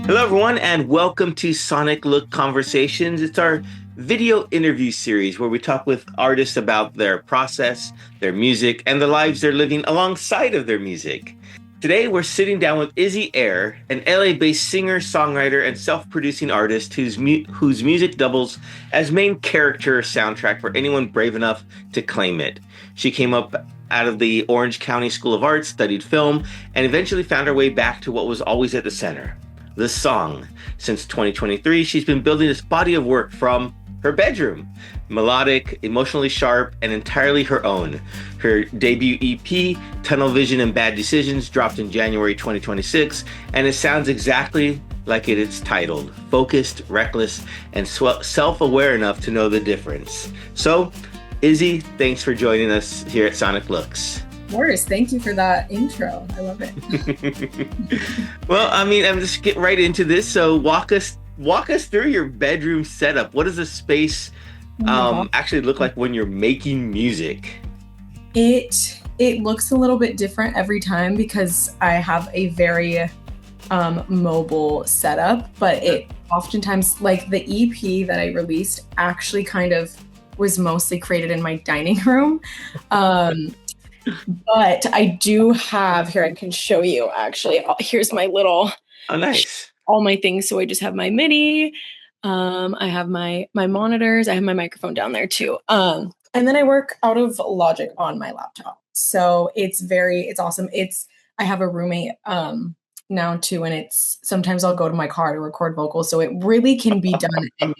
Hello, everyone, and welcome to Sonic Look Conversations. It's our video interview series where we talk with artists about their process, their music, and the lives they're living alongside of their music. Today, we're sitting down with Izzy Eyre, an LA-based singer, songwriter, and self-producing artist whose music doubles as main character soundtrack for anyone brave enough to claim it. She came up out of the Orange County School of Art, studied film, and eventually found her way back to what was always at the center: the song. Since 2023, she's been building this body of work from her bedroom. Melodic, emotionally sharp, and entirely her own. Her debut EP, Tunnel Vision and Bad Decisions, dropped in January 2026, and it sounds exactly like it's titled: focused, reckless, and self-aware enough to know the difference. So, Izzy, thanks for joining us here at Sonic Looks. Morris, thank you for that intro. I love it. Well, I'm just getting right into this. So walk us through your bedroom setup. What does a space actually look like when you're making music? It looks a little bit different every time because I have a very mobile setup, but it oftentimes, like the EP that I released, actually kind of was mostly created in my dining room. But I do have here, I can show you actually. Here's my little, Oh, nice. all my things. So I just have my MIDI. I have my monitors. I have my microphone down there too. And then I work out of Logic on my laptop. So it's awesome. I have a roommate now too, and sometimes I'll go to my car to record vocals. So it really can be done.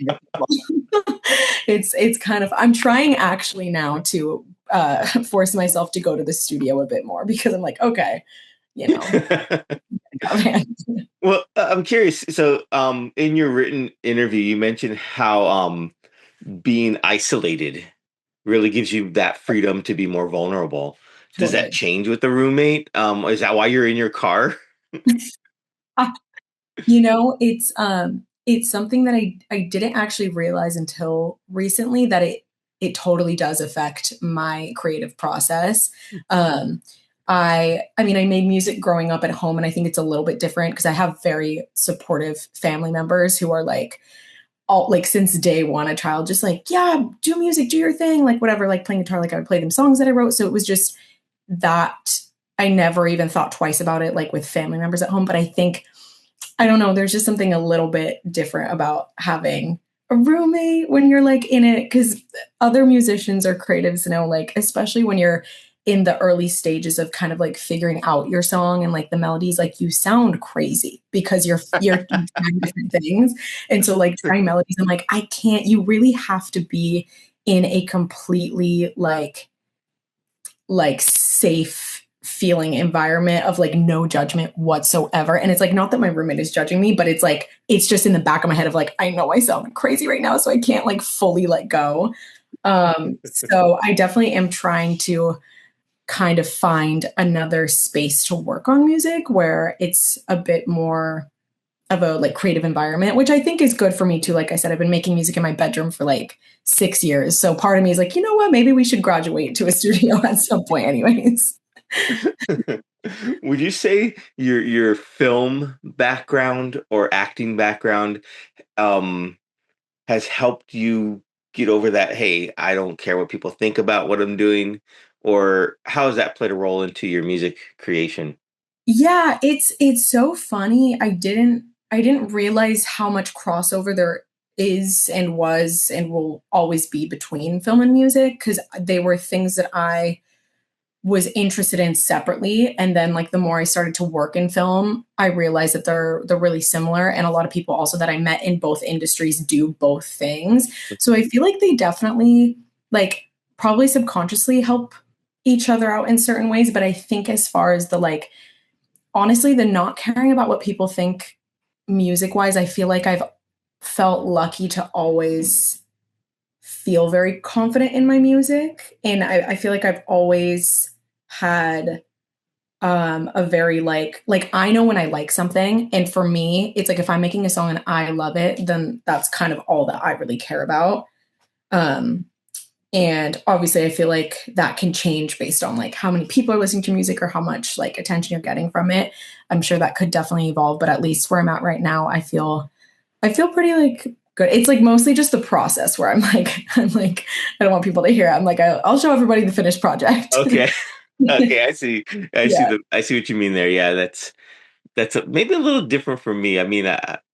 It's kind of, I'm trying actually now to force myself to go to the studio a bit more because I'm like, okay, Well, I'm curious. So, in your written interview, you mentioned how being isolated really gives you that freedom to be more vulnerable. Does that change with the roommate? Is that why you're in your car? It's something that I didn't actually realize until recently that it totally does affect my creative process. I made music growing up at home, and I think it's a little bit different because I have very supportive family members who are like, all like since day one, a child, just like, yeah, do music, do your thing, like whatever, like playing guitar, like I would play them songs that I wrote. So it was just that I never even thought twice about it, like with family members at home. But I think, I don't know, there's just something a little bit different about having a roommate when you're like in it, because other musicians or creatives know, like, especially when you're in the early stages of kind of like figuring out your song and like the melodies, like you sound crazy because you're trying different things. And so like trying melodies, I'm like, you really have to be in a completely like safe feeling environment of like no judgment whatsoever. And it's like, not that my roommate is judging me, but it's like, it's just in the back of my head of like, I know I sound crazy right now, so I can't like fully let go. So I definitely am trying to kind of find another space to work on music where it's a bit more of a like creative environment, which I think is good for me too. Like I said, I've been making music in my bedroom for like 6 years. So part of me is like, you know what, maybe we should graduate to a studio at some point anyways. Would you say your film background or acting background has helped you get over that, hey, I don't care what people think about what I'm doing? Or how has that played a role into your music creation? Yeah, it's so funny. I didn't realize how much crossover there is and was and will always be between film and music, because they were things that I was interested in separately. And then like the more I started to work in film, I realized that they're really similar. And a lot of people also that I met in both industries do both things. So I feel like they definitely like probably subconsciously help each other out in certain ways. But I think as far as the like honestly, the not caring about what people think music wise, I feel like I've felt lucky to always feel very confident in my music. And I feel like I've always had a very like I know when I like something, and for me it's like if I'm making a song and I love it, then that's kind of all that I really care about. And obviously I feel like that can change based on like how many people are listening to music or how much like attention you're getting from it. I'm sure that could definitely evolve, but at least where I'm at right now, I feel pretty like good. It's like mostly just the process where I'm like I don't want people to hear it. I'm like I'll show everybody the finished project. Okay. Okay, Yeah. I see what you mean there. Yeah, maybe a little different for me. I mean,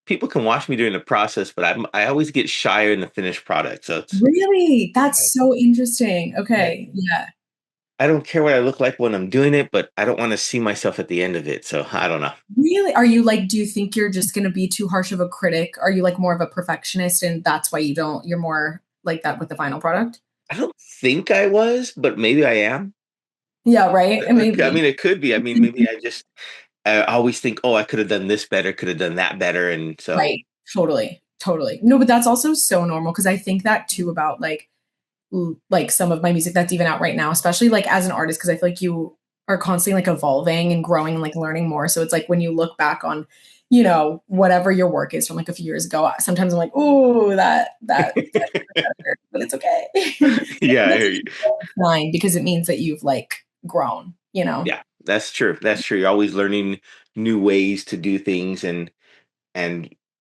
people can watch me during the process, but I always get shyer in the finished product. So it's Really? yeah, That's so interesting. yeah. Okay. Yeah. I don't care what I look like when I'm doing it, but I don't want to see myself at the end of it. So I don't know. Really? Are you like, do you think you're just going to be too harsh of a critic? Are you like more of a perfectionist and that's why you're more like that with the final product? I don't think I was, but maybe I am. Yeah, right. And I maybe. mean, it could be. I mean, maybe I always think, oh, I could have done this better, could have done that better, and so Right. Totally. Totally. No, but that's also so normal because I think that too about like some of my music that's even out right now, especially like as an artist, because I feel like you are constantly like evolving and growing and like learning more. So it's like when you look back on, whatever your work is from like a few years ago, sometimes I'm like, oh, that could have been better, but it's okay. yeah, I That's hear you. fine because it means that you've like grown. Yeah, that's true. That's true. You're always learning new ways to do things and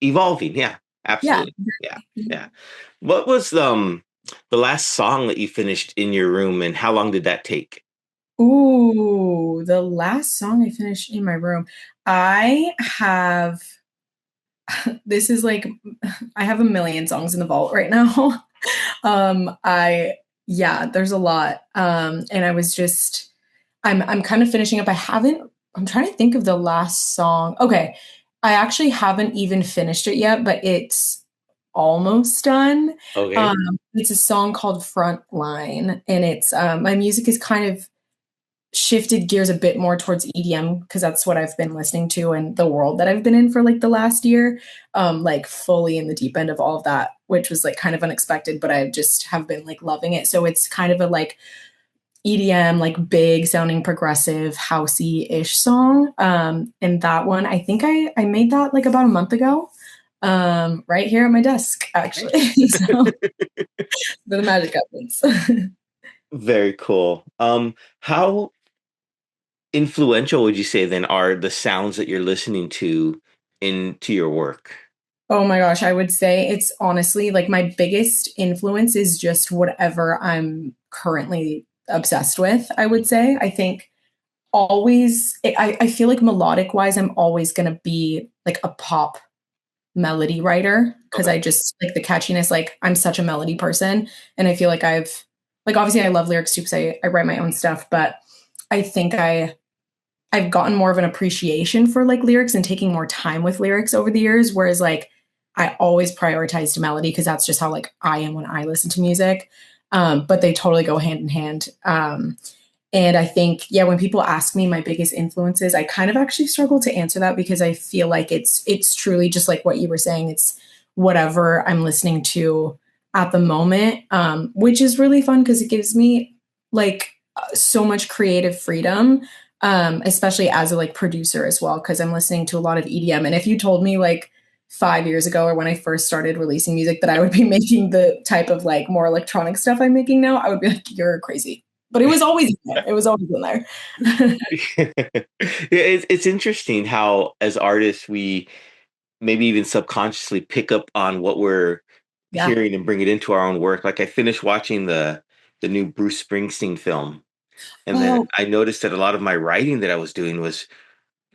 evolving. Yeah, Yeah. absolutely. Yeah, yeah. What was the last song that you finished in your room, and how long did that take? Ooh, the last song I finished in my room. I have this is like I have a million songs in the vault right now. I yeah, there's a lot. And I was just I'm kind of finishing up. I'm trying to think of the last song. Okay. I actually haven't even finished it yet, but it's almost done. Okay. It's a song called Frontline, and it's my music is kind of shifted gears a bit more towards EDM because that's what I've been listening to and the world that I've been in for like the last year. Like fully in the deep end of all of that, which was like kind of unexpected, but I just have been like loving it. So it's kind of a like EDM, like big sounding progressive housey-ish song. And that one, I think I made that like about a month ago. Right here at my desk, actually. So the magic happens. Very cool. How influential would you say then are the sounds that you're listening to into your work? Oh my gosh, I would say it's honestly like my biggest influence is just whatever I'm currently obsessed with, I would say. I think I feel like melodic wise, I'm always going to be like a pop melody writer because Okay. I just like the catchiness. Like I'm such a melody person. And I feel like like, obviously, I love lyrics too because I write my own stuff, but I think I've gotten more of an appreciation for like lyrics and taking more time with lyrics over the years. Whereas like I always prioritized melody because that's just how like I am when I listen to music. But they totally go hand in hand. And I think, yeah, when people ask me my biggest influences, I kind of actually struggle to answer that because I feel like it's truly just like what you were saying. It's whatever I'm listening to at the moment, which is really fun because it gives me like so much creative freedom, especially as a like producer as well, because I'm listening to a lot of EDM. And if you told me like 5 years ago or when I first started releasing music that I would be making the type of like more electronic stuff I'm making now, I would be like, you're crazy, but it was always in there. It was always in there. It's interesting how, as artists, we maybe even subconsciously pick up on what we're Yeah. hearing and bring it into our own work. Like I finished watching the new Bruce Springsteen film, and then Oh, I noticed that a lot of my writing that I was doing was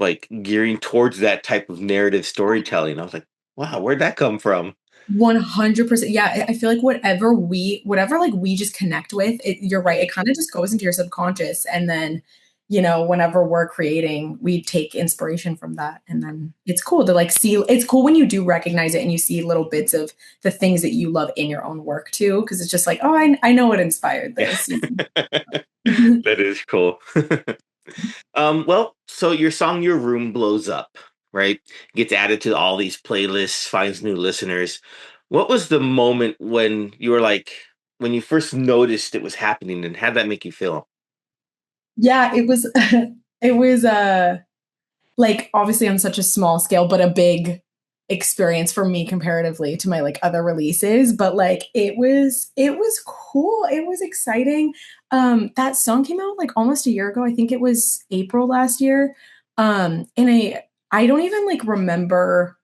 like gearing towards that type of narrative storytelling. I was like, wow, where'd that come from? 100%. Yeah, I feel like whatever like we just connect with, you're right. It kind of just goes into your subconscious. And then, whenever we're creating, we take inspiration from that. And then it's cool to like see, it's cool when you do recognize it and you see little bits of the things that you love in your own work too. Cause it's just like, oh, I know what inspired Yeah, this. that is cool. Well, so your song "Your Room" blows up, right? Gets added to all these playlists, finds new listeners. What was the moment when you were like, when you first noticed it was happening, and how'd that make you feel? Yeah, it was, it was, like obviously on such a small scale, but a big experience for me comparatively to my like other releases, but like it was cool. It was exciting. That song came out like almost a year ago. I think it was April last year. And I don't even like remember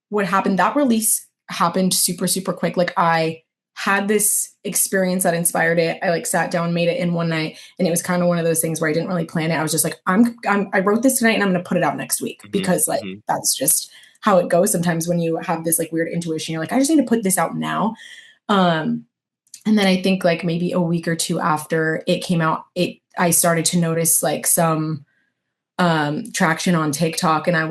what happened. That release happened super, super quick. Like I had this experience that inspired it. I like sat down, made it in one night, and it was kind of one of those things where I didn't really plan it. I was just like, I wrote this tonight and I'm going to put it out next week Hmm. because like Hmm. that's just how it goes. Sometimes when you have this like weird intuition, you're like, I just need to put this out now. Um, and then I think like maybe a week or two after it came out, I started to notice like some traction on TikTok, and I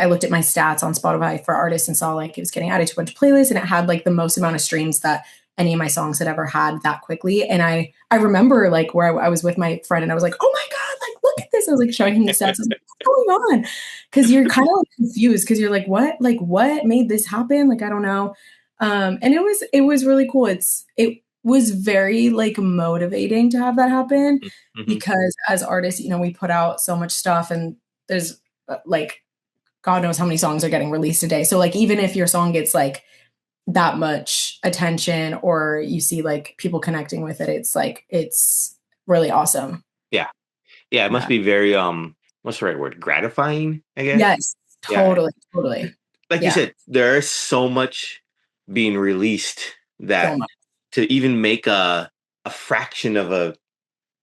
looked at my stats on Spotify for artists and saw like it was getting added to a bunch of playlists, and it had like the most amount of streams that any of my songs had ever had that quickly. And I remember like where I was with my friend, and I was like, oh my god, like look at this. I was like showing him the stats. I was like, what's going on? Because you're kind of like confused because you're like what made this happen? Like I don't know. And it was really cool. It was very like motivating to have that happen Hmm. because as artists, we put out so much stuff, and there's like God knows how many songs are getting released a day. So like even if your song gets like that much attention or you see like people connecting with it, it's really awesome. Yeah. Yeah. It must Yeah. be very, what's the right word? Gratifying, I guess. Yes, Yeah. totally, totally. Like you Yeah, said, there is so much being released so that much. to even make a fraction of a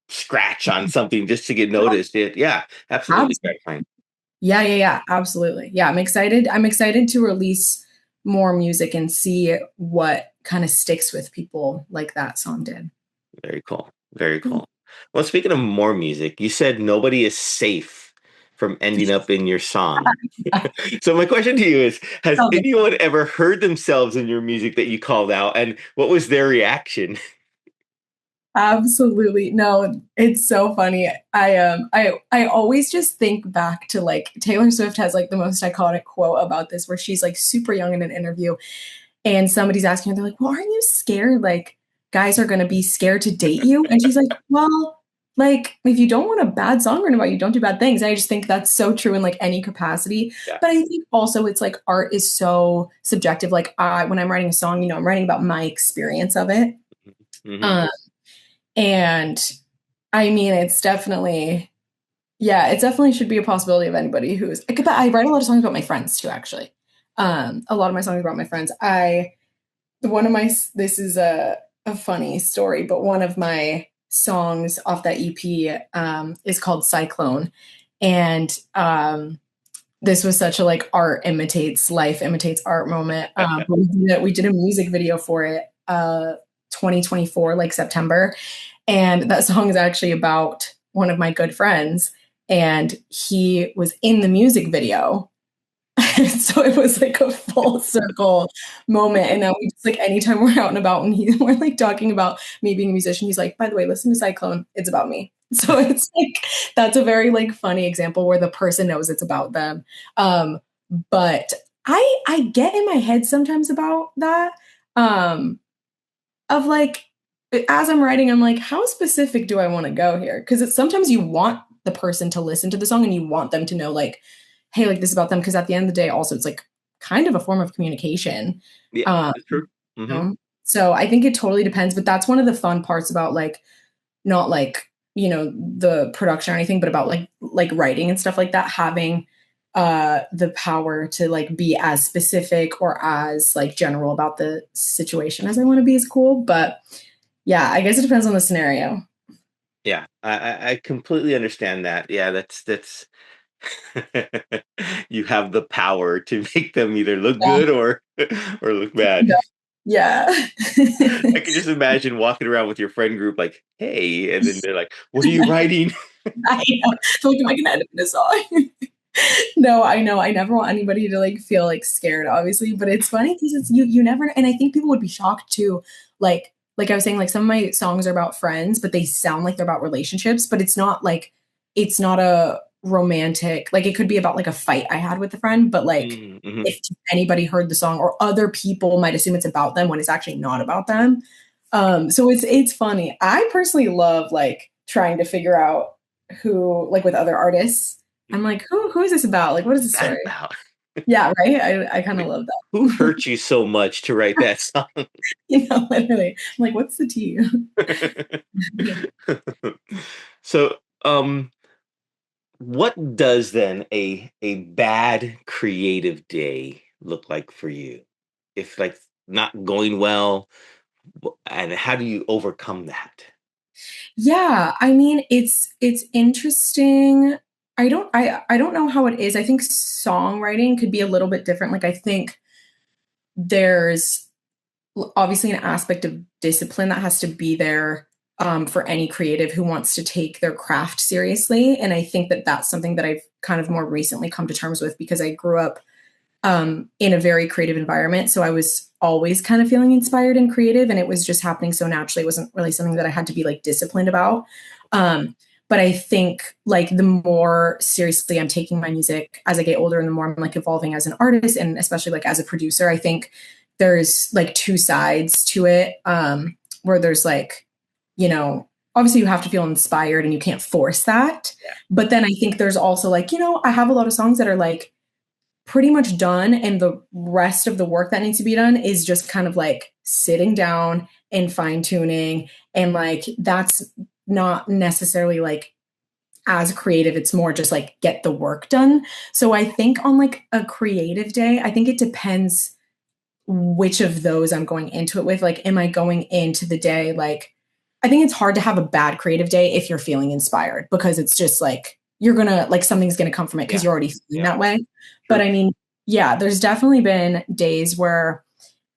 scratch on something just to get noticed, yeah, absolutely Absolutely. gratifying. Yeah, yeah, yeah, absolutely. Yeah, I'm excited. I'm excited to release more music and see what kind of sticks with people like that song did. Very cool. Very cool. Well, speaking of more music, you said nobody is safe from ending up in your song. So my question to you is, has Tell me. anyone ever heard themselves in your music that you called out, and what was their reaction? Absolutely. No, it's so funny. I always just think back to like Taylor Swift has like the most iconic quote about this where she's like super young in an interview and somebody's asking her, they're like, well, aren't you scared like guys are gonna be scared to date you? And she's like, well, like if you don't want a bad song written about you, don't do bad things. And I just think that's so true in like any capacity. Yeah. But I think also it's like art is so subjective. Like I when I'm writing a song, I'm writing about my experience of it. Hmm. Um, and I mean, it's definitely, yeah, it definitely should be a possibility of anybody who's. But I write a lot of songs about my friends too, actually. A lot of my songs are about my friends. One of my, this is a funny story, but one of my songs off that EP is called Cyclone. And this was such a like art imitates life, imitates art moment. But we did a music video for it 2024, like September. And that song is actually about one of my good friends. And he was in the music video. So it was like a full circle moment. And now we just like anytime we're out and about and we're like talking about me being a musician, he's like, by the way, listen to Cyclone. It's about me. So it's like that's a very like funny example where the person knows it's about them. But I get in my head sometimes about that. Of like as I'm writing, I'm like, how specific do I want to go here? Because it's sometimes you want the person to listen to the song and you want them to know, like, hey, like this is about them. Because at the end of the day, also it's like kind of a form of communication. Yeah, Um, it's true. you Hmm. know? So I think it totally depends. But that's one of the fun parts about like not like, the production or anything, but about like writing and stuff like that, having the power to like be as specific or as like general about the situation as I want to be is cool. But yeah, I guess it depends on the scenario. Yeah, I completely understand that. Yeah, that's you have the power to make them either look Yeah. good or or look bad. Yeah. I can just imagine walking around with your friend group like, "Hey," and then they're like, "What are you writing?" I know. So like, am I gonna end up in a song? No, I know. I never want anybody to like feel like scared, obviously, but it's funny because it's you never and I think people would be shocked too. Like I was saying, like some of my songs are about friends, but they sound like they're about relationships, but it's not a romantic, like it could be about like a fight I had with a friend, but like Mm-hmm. if anybody heard the song or other people might assume it's about them when it's actually not about them. So it's funny. I personally love like trying to figure out who like with other artists I'm like, who is this about? Like, what is the That story? about? Yeah, right? I kind of love Who that. hurt you so much to write that song? Literally. I'm like, what's the tea? So, what does then a bad creative day look like for you? If like not going well, and how do you overcome that? Yeah, I mean, it's interesting. I don't know how it is. I think songwriting could be a little bit different. Like I think there's obviously an aspect of discipline that has to be there for any creative who wants to take their craft seriously. And I think that that's something that I've kind of more recently come to terms with because I grew up in a very creative environment. So I was always kind of feeling inspired and creative, and it was just happening so naturally. It wasn't really something that I had to be like disciplined about. But I think like the more seriously I'm taking my music as I get older and the more I'm like evolving as an artist and especially like as a producer, I think there's like two sides to it where there's like, you know, obviously you have to feel inspired and you can't force that. But then I think there's also like, I have a lot of songs that are like, pretty much done and the rest of the work that needs to be done is just kind of like sitting down and fine tuning and like that's not necessarily like as creative, it's more just like get the work done. So I think on like a creative day, I think it depends which of those I'm going into it with. Like, am I going into the day like, I think it's hard to have a bad creative day if you're feeling inspired because it's just like, you're gonna, like, something's gonna come from it because Yeah, you're already feeling yeah, that way. But true. I mean, yeah, there's definitely been days where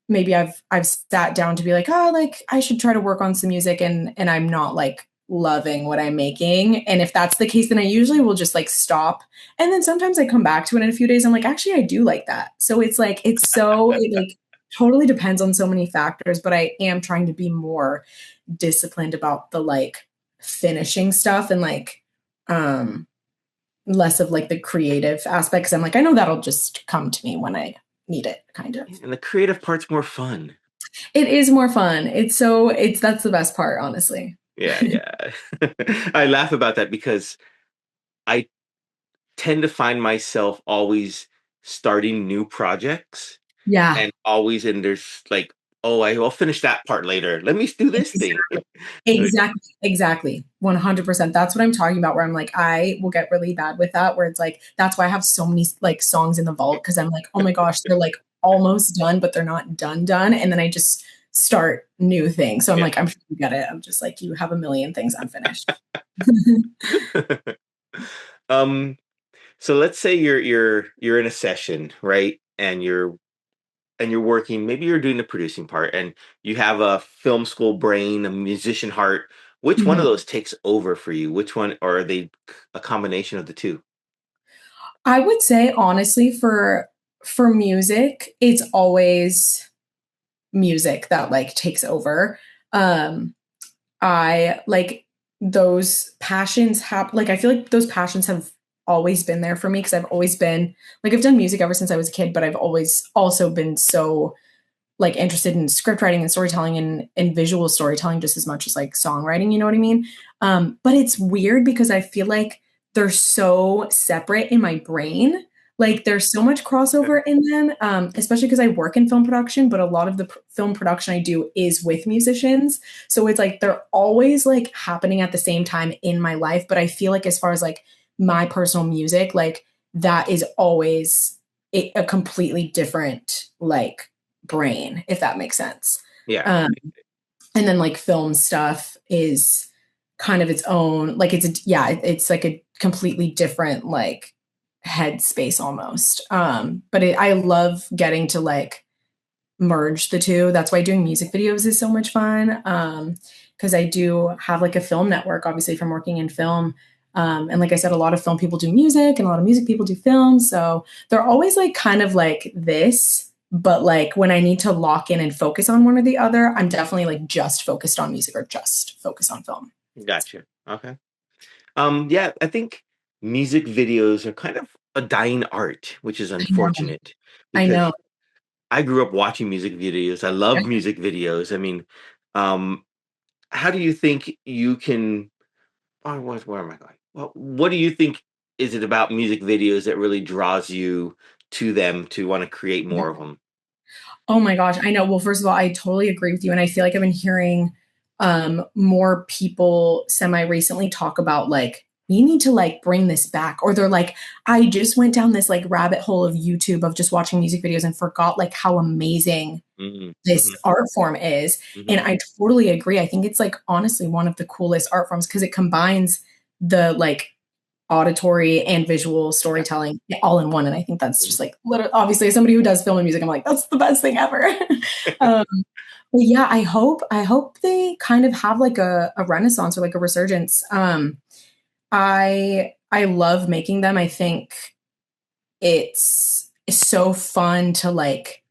maybe I've sat down to be like, oh, like I should try to work on some music and I'm not like loving what I'm making. And if that's the case, then I usually will just like stop. And then sometimes I come back to it in a few days. I'm like, actually, I do like that. So it's like it like totally depends on so many factors, but I am trying to be more disciplined about the like finishing stuff and like um less of like the creative aspect. Cause I'm like, I know that'll just come to me when I need it, kind of. And the creative part's more fun. It is more fun. It's that's the best part, honestly. Yeah, yeah. I laugh about that because I tend to find myself always starting new projects Yeah, and always and there's like, oh, I'll finish that part later. Let me do this thing. exactly. Like, Exactly. Exactly. 100%. That's what I'm talking about where I'm like I will get really bad with that where it's like that's why I have so many like songs in the vault because I'm like, "Oh my gosh, they're like almost done, but they're not done." And then I just start new things. So I'm yeah. like, "I'm sure you get it." I'm just like, "You have a million things unfinished." um, so let's say you're in a session, right? And you're working, maybe you're doing the producing part and you have a film school brain, a musician heart. Which one of Mhm. those takes over for you? Which one, or are they a combination of the two? I would say honestly for music, it's always music that like takes over. Um I like those passions have like I feel like those passions have always been there for me because I've always been like I've done music ever since I was a kid, but I've always also been so like interested in script writing and storytelling and visual storytelling just as much as like songwriting, you know what I mean? But it's weird because I feel like they're so separate in my brain. Like there's so much crossover in them, especially because I work in film production, but a lot of the film production I do is with musicians. So it's like they're always like happening at the same time in my life. But I feel like as far as like my personal music, like that is always a completely different like brain, if that makes sense. Yeah. Um, and then like film stuff is kind of its own, like it's like a completely different like headspace almost. But I love getting to like merge the two. That's why doing music videos is so much fun. Because I do have like a film network, obviously from working in film. And like I said, a lot of film people do music and a lot of music people do film. So they're always like kind of like this, but like when I need to lock in and focus on one or the other, I'm definitely like just focused on music or just focused on film. Gotcha. Okay. Yeah, I think music videos are kind of a dying art, which is I know. unfortunate I because know. I grew up watching music videos. I love music videos. I mean, um, how do you think you can oh, where am I going? Well, what do you think is it about music videos that really draws you to them to want to create Yeah. more of them. Oh my gosh, I know. Well, first of all, I totally agree with you, and I feel like I've been hearing more people semi recently talk about like we need to like bring this back, or they're like, I just went down this like rabbit hole of YouTube of just watching music videos and forgot like how amazing Mm-hmm. this Mm-hmm. art form is. Mm-hmm. And I totally agree. I think it's like honestly one of the coolest art forms because it combines the like auditory and visual Yeah. storytelling all in one. And I think that's Mhm. just like literally, obviously, as somebody who does film and music, I'm like, that's the best thing ever. um, but yeah, I hope they kind of have like a renaissance or like a resurgence. I love making them. I think it's so fun to like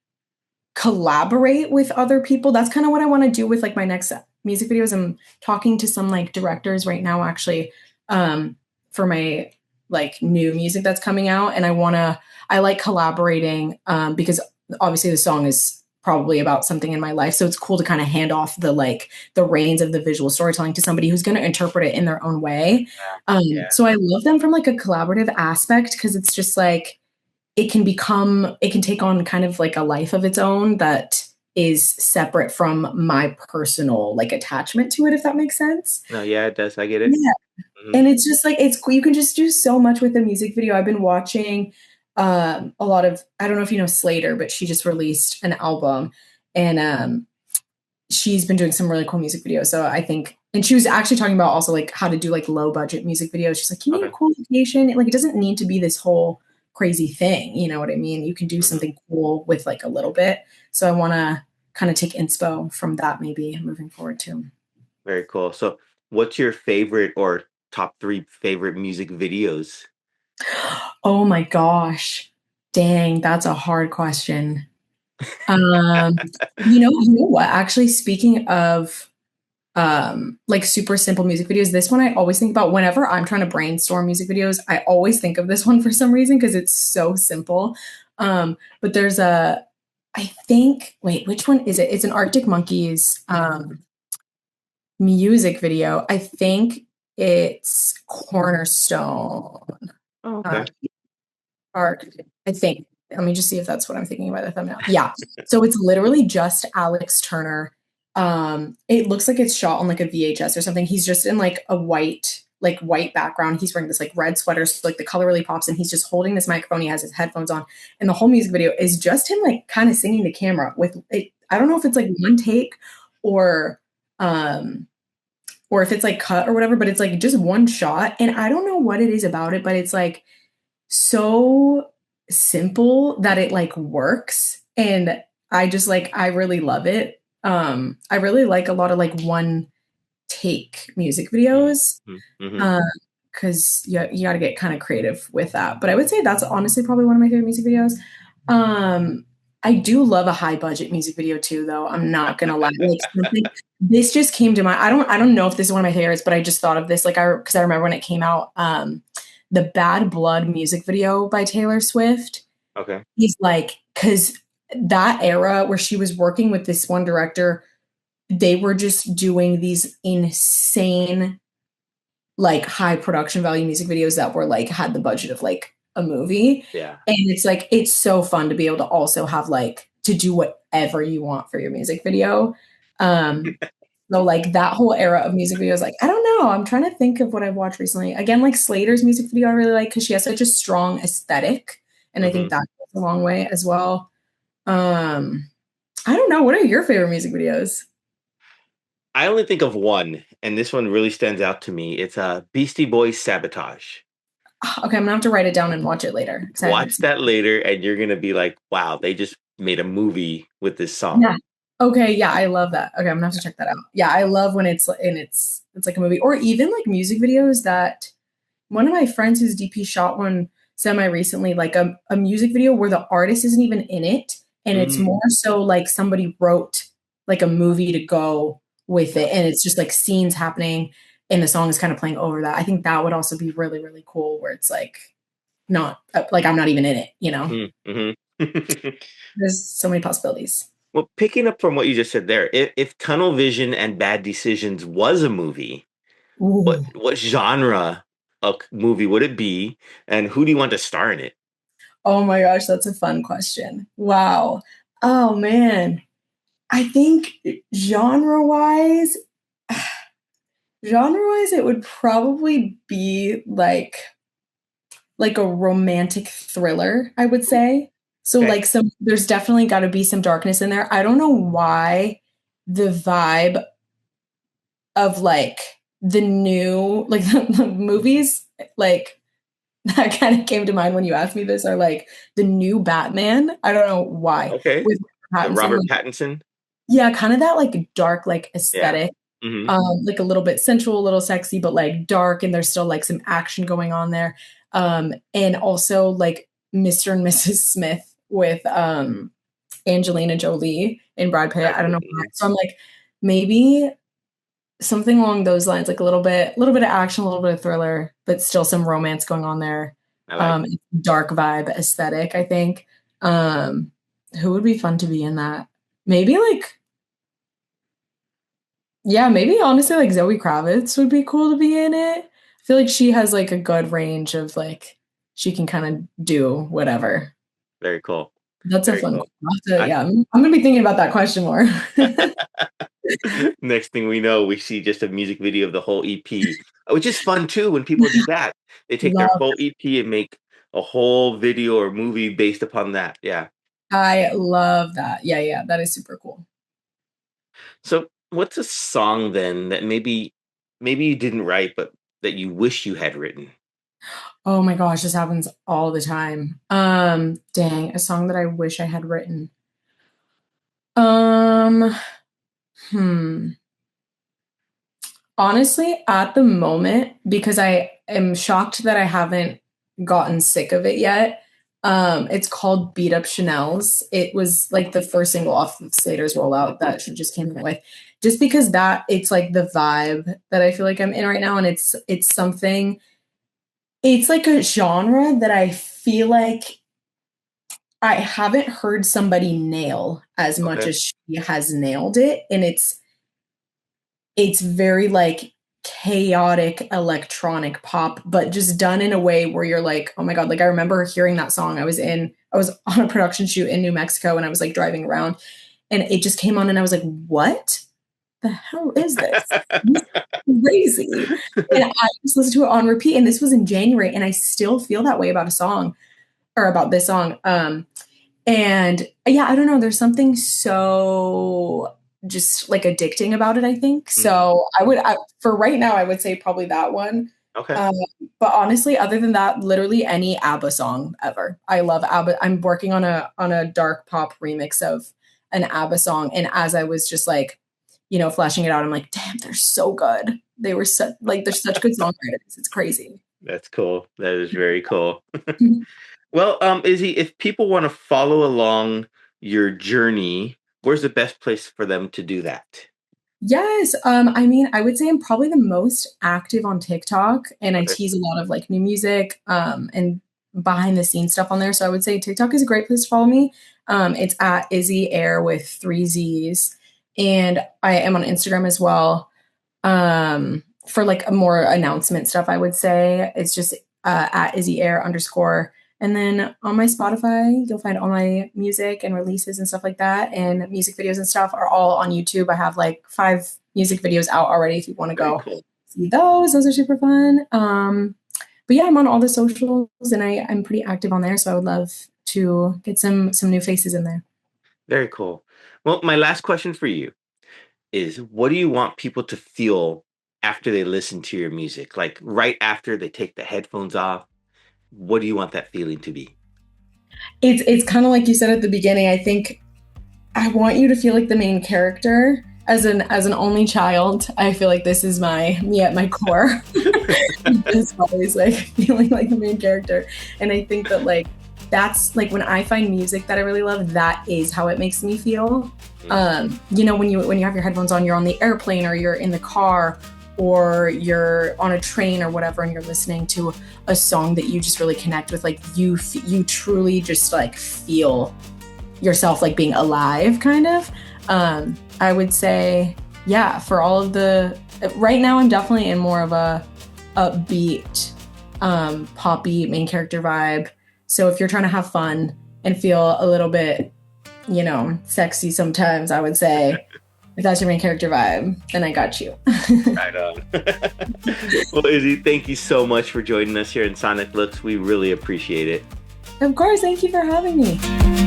collaborate with other people. That's kind of what I want to do with like my next music videos. I'm talking to some like directors right now actually for my like new music that's coming out and I like collaborating because obviously the song is probably about something in my life. So it's cool to kind of hand off the reins of the visual storytelling to somebody who's going to interpret it in their own way. Yeah. So I love them from like a collaborative aspect because it's just like it can take on kind of like a life of its own that is separate from my personal like attachment to it, if that makes sense. No, yeah, it does. I get it. Yeah. Hmm. And it's just like it's cool. You can just do so much with a music video. I've been watching a lot of I don't know if you know Slater, but she just released an album and she's been doing some really cool music videos. So I think and she was actually talking about also like how to do like low budget music videos. She's like, you need a Okay. cool location. Like it doesn't need to be this whole crazy thing. You know what I mean? You can do Hmm. something cool with like a little bit. So I want to kind of take inspo from that maybe moving forward too. Very cool. So, what's your favorite or top three favorite music videos? Oh my gosh. Dang, that's a hard question. Um, you know what? Actually, speaking of like super simple music videos, this one I always think about whenever I'm trying to brainstorm music videos. I always think of this one for some reason because it's so simple. But there's a I think wait, which one is it? It's an Arctic Monkeys music video. I think it's Cornerstone. Oh, Uh, okay. Arc, I think. Let me just see if that's what I'm thinking by the thumbnail. Yeah. So it's literally just Alex Turner. It looks like it's shot on like a VHS or something. He's just in like a white background. He's wearing this like red sweater, so like the color really pops, and he's just holding this microphone. He has his headphones on, and the whole music video is just him like kind of singing to camera with it. I don't know if it's like one take or um or if it's like cut or whatever, but it's like just one shot. And I don't know what it is about it, but it's like so simple that it like works and I just like I really love it. I really like a lot of like one take music videos. Mm-hmm. Um because you got to get kind of creative with that. But I would say that's honestly probably one of my favorite music videos. Um I do love a high budget music video too though. I'm not going to lie. Like something this just came to mind. I don't know if this is one of my favorites, but I just thought of this like I cuz I remember when it came out the Bad Blood music video by Taylor Swift. Okay. He's like, because that era where she was working with this one director, they were just doing these insane, like high production value music videos that were like had the budget of like a movie. Yeah. And it's like, it's so fun to be able to also have like to do whatever you want for your music video. Um, so like that whole era of music videos, like I don't know. I'm trying to think of what I've watched recently. Again, like Slater's music video, I really like because she has such a strong aesthetic, and I Hmm. think that goes a long way as well. Um, I don't know. What are your favorite music videos? I only think of one, and this one really stands out to me. It's Beastie Boys Sabotage. Ah, okay, I'm gonna have to write it down and watch it later because I haven't Watch seen. that later, and you're gonna be like, "Wow, they just made a movie with this song." Yeah. Okay. Yeah, I love that. Okay, I'm gonna have to check that out. Yeah, I love when it's like a movie or even like music videos that one of my friends who's DP shot one semi recently, like a music video where the artist isn't even in it. And it's Mm. more so like somebody wrote like a movie to go with it. And it's just like scenes happening and the song is kind of playing over that. I think that would also be really, really cool where it's like not like I'm not even in it, you know? Mm-hmm. There's so many possibilities. Well, picking up from what you just said there, if Tunnel Vision and Bad Decisions was a movie, what Ooh. what genre of movie would it be, and who do you want to star in it? Oh my gosh, that's a fun question. Wow. Oh man. I think genre-wise, genre-wise, it would probably be like a romantic thriller, I would say. So Okay. like some there's definitely got to be some darkness in there. I don't know why the vibe of like the new like the movies like that kind of came to mind when you asked me this are like the new Batman. I don't know why Okay. with The Pattinson. Robert Like, Pattinson. yeah, kind of that like dark like Yeah. aesthetic. Hmm. Like a little bit sensual, a little sexy, but like dark, and there's still like some action going on there. And also like Mr. and Mrs. Smith with Angelina Jolie and Brad Pitt. I don't know why. Mhm. So I'm like, maybe something along those lines, like a little bit of action, a little bit of thriller, but still some romance going on there. I like it. Dark vibe aesthetic, I think. Um, who would be fun to be in that? Maybe like, yeah, maybe honestly like Zoe Kravitz would be cool to be in it. I feel like she has like a good range of like she can kind of do whatever. Very cool. That's a Very fun cool. question. I, Yeah, I'm gonna be thinking about that question more. Next thing we know, we see just a music video of the whole EP, which is fun too when people do that. They take their Love. whole EP and make a whole video or movie based upon that. Yeah. I love that. Yeah, yeah, that is super cool. So, what's a song then that maybe you didn't write, but that you wish you had written? Oh my gosh, this happens all the time. Dang, a song that I wish I had written. Um, hmm. Honestly, at the moment, because I am shocked that I haven't gotten sick of it yet. It's called Beat Up Chanel's. It was like the first single off of Slater's rollout that she just came out with. Just because that it's like the vibe that I feel like I'm in right now, and it's something, it's like a genre that I feel like I haven't heard somebody nail as much Okay. as she has nailed it. And it's very like chaotic electronic pop, but just done in a way where you're like, oh my God, like I remember hearing that song. I was on a production shoot in New Mexico and I was like driving around and it just came on and I was like, what the hell is this? This is crazy. And I just listened to it on repeat. And this was in January and I still feel that way about a song or about this song. And yeah, I don't know. There's something so just like addicting about it, I think. Mhm. So for right now, I would say probably that one. Okay. Um, but honestly, other than that, literally any ABBA song ever. I love ABBA. I'm working on a dark pop remix of an ABBA song, and as I was just like, flashing it out, I'm like, damn, they're so good. They were such like they're such good songwriters. It's crazy. That's cool. That is very cool. Well, Izzy, if people want to follow along your journey, where's the best place for them to do that? Yes. I mean, I would say I'm probably the most active on TikTok and I Okay. tease a lot of like new music, and behind the scenes stuff on there. So I would say TikTok is a great place to follow me. It's at Izzy Eyre with three Z's. And I am on Instagram as well. For like a more announcement stuff, I would say it's just at Izzy Eyre _. And then on my Spotify, you'll find all my music and releases and stuff like that. And music videos and stuff are all on YouTube. I have like 5 music videos out already if you want to Very go cool. see those. Those are super fun. But yeah, I'm on all the socials and I'm pretty active on there. So I would love to get some new faces in there. Very cool. Well, my last question for you is what do you want people to feel after they listen to your music? Like right after they take the headphones off, what do you want that feeling to be? It's kind of like you said at the beginning. I think I want you to feel like the main character. As an only child, I feel like this is me at my core. It's always like feeling like the main character. And I think that like that's like when I find music that I really love, that is how it makes me feel. Mm. When you have your headphones on, you're on the airplane or you're in the car or you're on a train or whatever, and you're listening to a song that you just really connect with. Like you truly just like feel yourself like being alive, kind of. I would say, yeah, for all of the right now, I'm definitely in more of a upbeat, poppy main character vibe. So if you're trying to have fun and feel a little bit, you know, sexy sometimes, I would say, if that's your main character vibe, then I got you. Right on. Well, Izzy, thank you so much for joining us here in Sonic Looks. We really appreciate it. Of course. Thank you for having me.